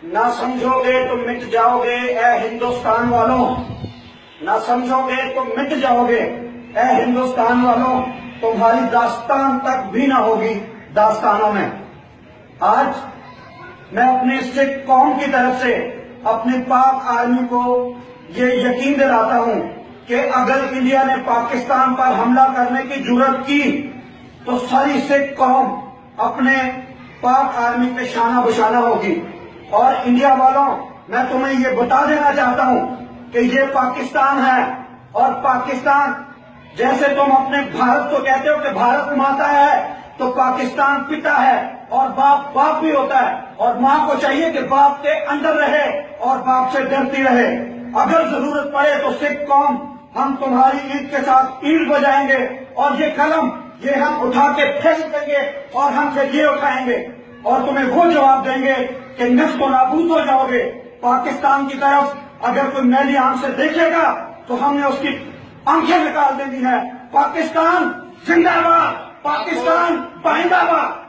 نہ سمجھو گے تو مٹ جاؤ گے اے ہندوستان والوں، نہ سمجھو گے تو مٹ جاؤ گے اے ہندوستان والوں، تمہاری داستان تک بھی نہ ہوگی داستانوں میں۔ آج میں اپنی سکھ قوم کی طرف سے اپنی پاک آرمی کو یہ یقین دلاتا ہوں کہ اگر انڈیا نے پاکستان پر حملہ کرنے کی جرات کی تو ساری سکھ قوم اپنے پاک آرمی پہ شانہ بشانہ ہوگی۔ اور انڈیا والوں، میں تمہیں یہ بتا دینا چاہتا ہوں کہ یہ پاکستان ہے، اور پاکستان جیسے تم اپنے بھارت کو کہتے ہو کہ بھارت ماتا ہے، تو پاکستان پتا ہے، اور باپ باپ بھی ہوتا ہے، اور ماں کو چاہیے کہ باپ کے اندر رہے اور باپ سے ڈرتی رہے۔ اگر ضرورت پڑے تو سکھ قوم ہم تمہاری عید کے ساتھ عید بجائیں گے، اور یہ قلم یہ ہم اٹھا کے پھینک دیں گے، اور ہم سے یہ اٹھائیں گے اور تمہیں وہ جواب دیں گے کہ نصف و نابود ہو جاؤ گے۔ پاکستان کی طرف اگر کوئی میلی آنکھ سے دیکھے گا تو ہم نے اس کی آنکھیں نکال دینی ہے۔ پاکستان زندہ باد، پاکستان پائندہ باد۔